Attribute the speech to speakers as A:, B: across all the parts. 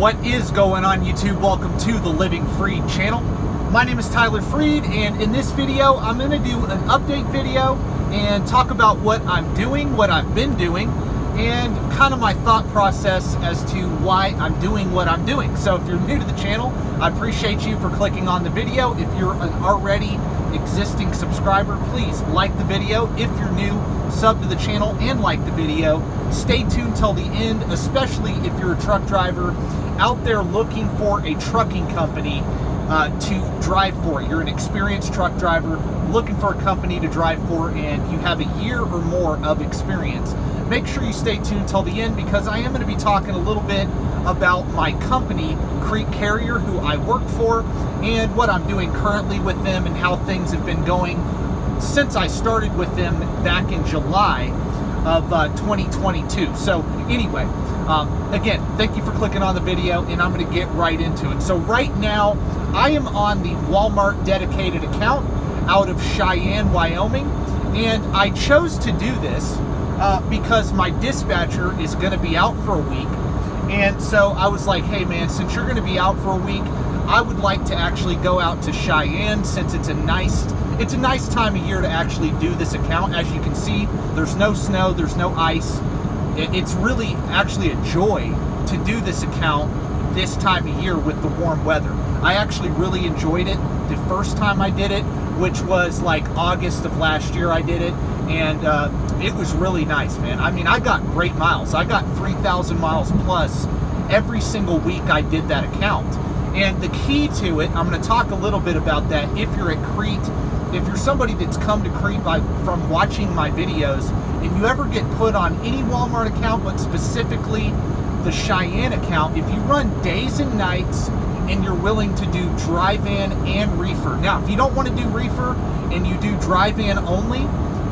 A: What is going on, YouTube? Welcome to the Living Freed channel. My name is Tyler Freed, and in this video I'm going to do an update video and talk about what I'm doing, what I've been doing, and kind of my thought process as to why I'm doing what I'm doing. So if you're new to the channel, I appreciate you for clicking on the video. If you're an already existing subscriber, please like the video. If you're new, sub to the channel and like the video. Stay tuned till the end, especially if you're a truck driver out there looking for a trucking company to drive for. You're an experienced truck driver looking for a company to drive for, and you have a year or more of experience. Make sure you stay tuned till the end, because I am going to be talking a little bit about my company, Crete Carrier, who I work for, and what I'm doing currently with them and how things have been going since I started with them back in July of 2022. So anyway, again, thank you for clicking on the video, and I'm going to get right into it. So right now, I am on the Walmart dedicated account out of Cheyenne, Wyoming, and I chose to do this because my dispatcher is going to be out for a week. And so I was like, hey man, since you're going to be out for a week, I would like to actually go out to Cheyenne, since it's a nice time of year to actually do this account. As you can see, there's no snow, there's no ice. It's really actually a joy to do this account this time of year with the warm weather. I actually really enjoyed it the first time I did it, which was like August of last year I did it, and it was really nice, man. I mean, I got great miles. I got 3,000 miles plus every single week I did that account. And the key to it, I'm going to talk a little bit about that. If you're at Crete, if you're somebody that's come to Crete from watching my videos, and you ever get put on any Walmart account, but specifically the Cheyenne account, if you run days and nights and you're willing to do drive-in and reefer. Now, if you don't want to do reefer and you do drive-in only,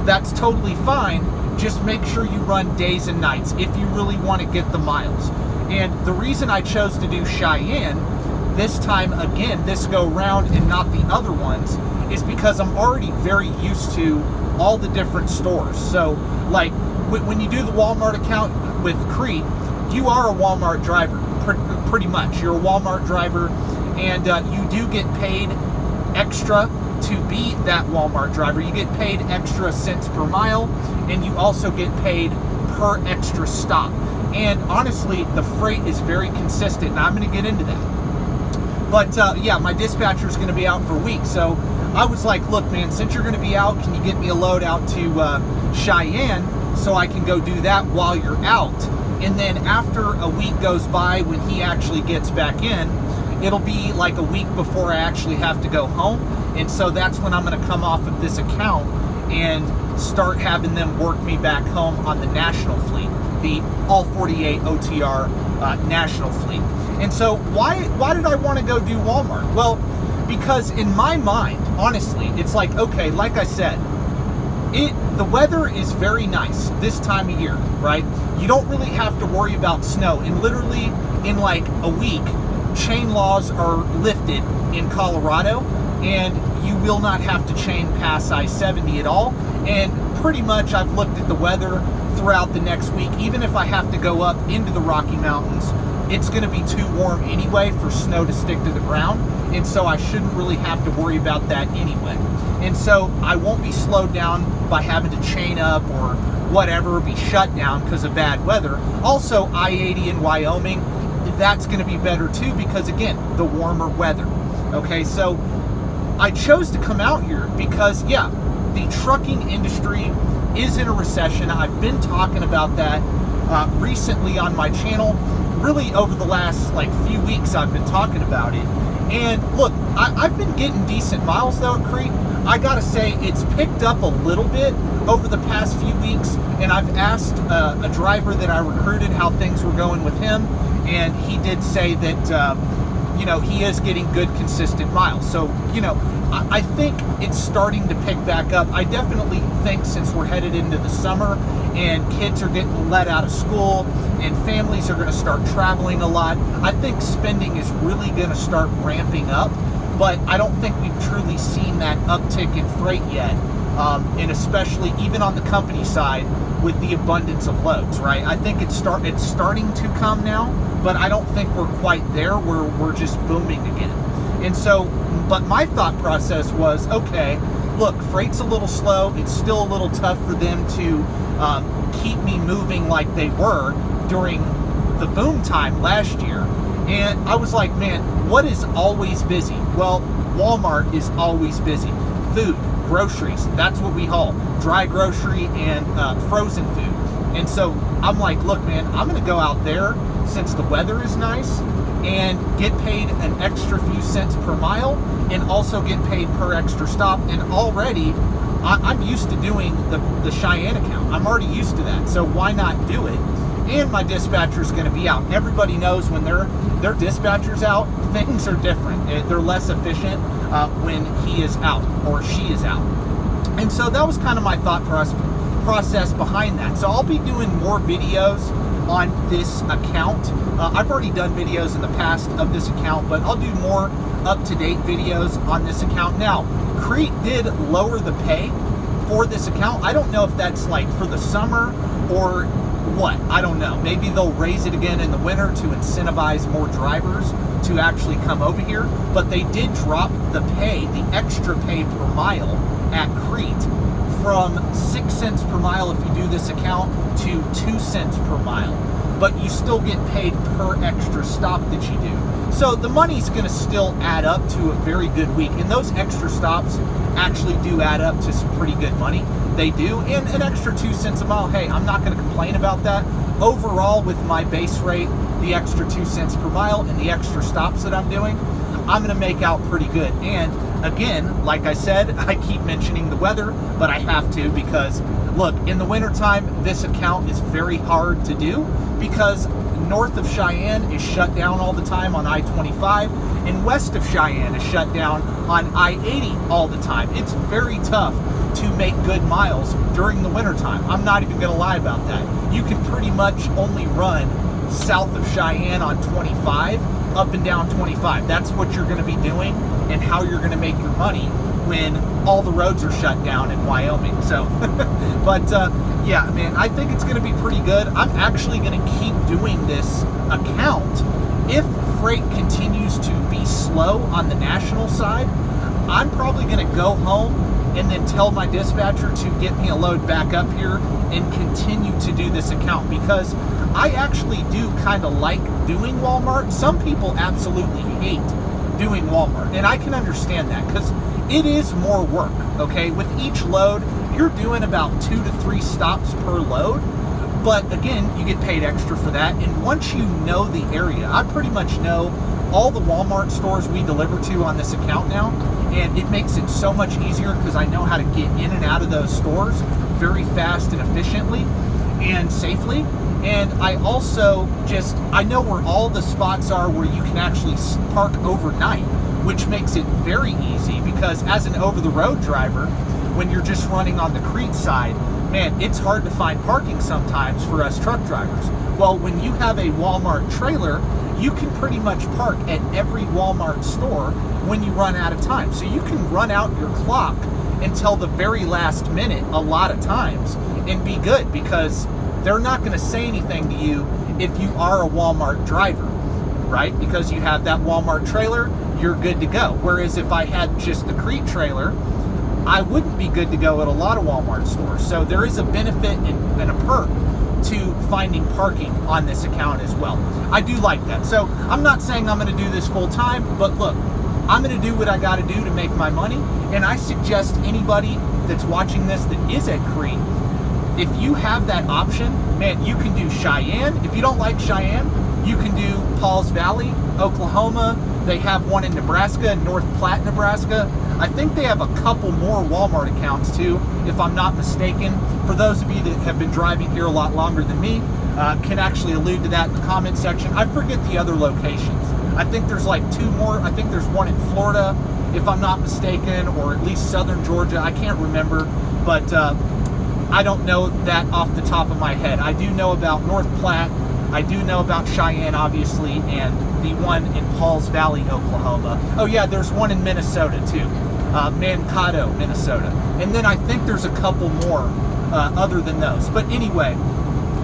A: that's totally fine. Just make sure you run days and nights if you really want to get the miles. And the reason I chose to do Cheyenne this time, again, this go round and not the other ones, is because I'm already very used to all the different stores. So like when you do the Walmart account with Crete, you are a Walmart driver, pretty much. You're a Walmart driver, and you do get paid extra to be that Walmart driver. You get paid extra cents per mile, and you also get paid per extra stop. And honestly, the freight is very consistent, and I'm going to get into that. But yeah, my dispatcher is going to be out for a week, so I was like, look man, since you're going to be out, can you get me a load out to Cheyenne so I can go do that while you're out? And then after a week goes by, when he actually gets back in, it'll be like a week before I actually have to go home. And so that's when I'm going to come off of this account and start having them work me back home on the national fleet, the all 48 OTR national fleet. And so why did I want to go do Walmart? Well, because in my mind, honestly, it's like, okay, like I said, the weather is very nice this time of year, right? You don't really have to worry about snow. And literally in like a week, chain laws are lifted in Colorado, and you will not have to chain past I-70 at all. And pretty much I've looked at the weather throughout the next week. Even if I have to go up into the Rocky Mountains, it's going to be too warm anyway for snow to stick to the ground. And so I shouldn't really have to worry about that anyway. And so I won't be slowed down by having to chain up or whatever, be shut down because of bad weather. Also, I-80 in Wyoming, that's going to be better too, because again, the warmer weather. Okay, so I chose to come out here because, yeah, the trucking industry is in a recession. I've been talking about that recently on my channel. Really over the last like few weeks I've been talking about it. And look, I've been getting decent miles though at Crete. I gotta say, it's picked up a little bit over the past few weeks, and I've asked a driver that I recruited how things were going with him, and he did say that you know, he is getting good consistent miles. So, you know, I think it's starting to pick back up. I definitely think since we're headed into the summer and kids are getting let out of school and families are going to start traveling a lot, I think spending is really going to start ramping up. But I don't think we've truly seen that uptick in freight yet, and especially even on the company side with the abundance of loads, right? I think it's starting to come now, but I don't think we're quite there where we're just booming again. And so, but my thought process was, okay, look, freight's a little slow. It's still a little tough for them to keep me moving like they were during the boom time last year. And I was like, man, what is always busy? Well, Walmart is always busy. Food, groceries, that's what we haul. Dry grocery and frozen food. And so I'm like, look, man, I'm going to go out there since the weather is nice and get paid an extra few cents per mile and also get paid per extra stop. And already I'm used to doing the Cheyenne account. I'm already used to that. So why not do it? And my dispatcher's going to be out. Everybody knows when their dispatcher's out, things are different. They're less efficient when he is out or she is out. And so that was kind of my thought process behind that. So I'll be doing more videos on this account. I've already done videos in the past of this account, but I'll do more up-to-date videos on this account. Now, Crete did lower the pay for this account. I don't know if that's like for the summer or what. I don't know. Maybe they'll raise it again in the winter to incentivize more drivers to actually come over here. But they did drop the pay, the extra pay per mile at Crete from 6 cents per mile if you do this account to 2 cents per mile. But you still get paid per extra stop that you do. So the money's going to still add up to a very good week. And those extra stops actually do add up to some pretty good money. They do. And an extra 2 cents a mile, hey, I'm not going to complain about that. Overall, with my base rate, the extra 2 cents per mile and the extra stops that I'm doing, I'm going to make out pretty good. And again, like I said, I keep mentioning the weather, but I have to because, look, in the wintertime, this account is very hard to do because north of Cheyenne is shut down all the time on I-25, and west of Cheyenne is shut down on I-80 all the time. It's very tough to make good miles during the wintertime. I'm not even going to lie about that. You can pretty much only run south of Cheyenne on 25, up and down 25. That's what you're going to be doing and how you're going to make your money when all the roads are shut down in Wyoming. So, but yeah, man, I think it's going to be pretty good. I'm actually going to keep doing this account. If freight continues to be slow on the national side, I'm probably going to go home and then tell my dispatcher to get me a load back up here and continue to do this account because I actually do kind of like doing Walmart. Some people absolutely hate doing Walmart, and I can understand that because it is more work, okay? With each load, you're doing about 2 to 3 stops per load, but again, you get paid extra for that. And once you know the area, I pretty much know all the Walmart stores we deliver to on this account now, and it makes it so much easier because I know how to get in and out of those stores very fast and efficiently and safely. And I also I know where all the spots are where you can actually park overnight, which makes it very easy because as an over-the-road driver, when you're just running on the Crete side, man, it's hard to find parking sometimes for us truck drivers. Well, when you have a Walmart trailer, you can pretty much park at every Walmart store when you run out of time. So you can run out your clock until the very last minute a lot of times and be good because they're not going to say anything to you if you are a Walmart driver, right? Because you have that Walmart trailer, you're good to go. Whereas if I had just the Crete trailer, I wouldn't be good to go at a lot of Walmart stores. So there is a benefit and a perk to finding parking on this account as well. I do like that. So I'm not saying I'm going to do this full time, but look, I'm going to do what I got to do to make my money. And I suggest anybody that's watching this that is at Crete, if you have that option, man, you can do Cheyenne. If you don't like Cheyenne, you can do Pauls Valley, Oklahoma. They have one in Nebraska, North Platte, Nebraska. I think they have a couple more Walmart accounts too, if I'm not mistaken. For those of you that have been driving here a lot longer than me, can actually allude to that in the comment section. I forget the other locations. I think there's like 2 more. I think there's one in Florida, if I'm not mistaken, or at least southern Georgia. I can't remember, but I don't know that off the top of my head. I do know about North Platte. I do know about Cheyenne, obviously, and the one in Pauls Valley, Oklahoma. Oh yeah, there's one in Minnesota too. Mankato, Minnesota. And then I think there's a couple more other than those. But anyway,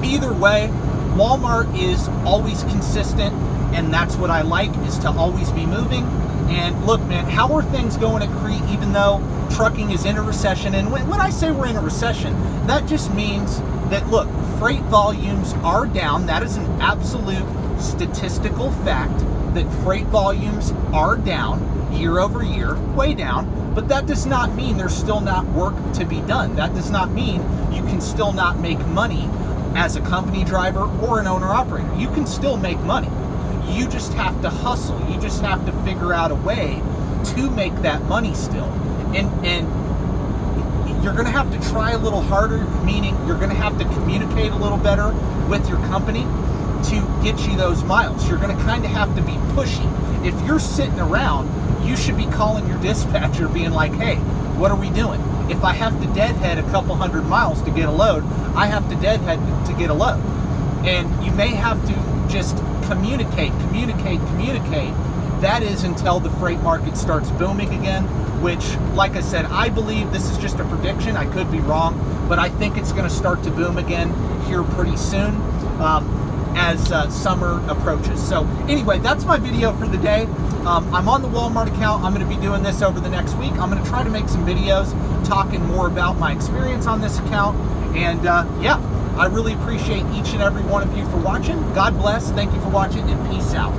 A: either way, Walmart is always consistent, and that's what I like, is to always be moving. And look, man, how are things going at Crete, even though trucking is in a recession? And when I say we're in a recession, that just means that, look, freight volumes are down. That is an absolute statistical fact, that freight volumes are down year over year, way down. But that does not mean there's still not work to be done. That does not mean you can still not make money as a company driver or an owner-operator. You can still make money. You just have to hustle. You just have to figure out a way to make that money still. And you're going to have to try a little harder, meaning you're going to have to communicate a little better with your company to get you those miles. You're going to kind of have to be pushy. If you're sitting around, you should be calling your dispatcher being like, hey, what are we doing? If I have to deadhead a couple 100 miles to get a load, I have to deadhead to get a load. And you may have to just communicate. That is until the freight market starts booming again, which, like I said, I believe this is just a prediction. I could be wrong, but I think it's going to start to boom again here pretty soon as summer approaches. So anyway, that's my video for the day. I'm on the Walmart account. I'm going to be doing this over the next week. I'm going to try to make some videos talking more about my experience on this account. And yeah, I really appreciate each and every one of you for watching. God bless. Thank you for watching, and peace out.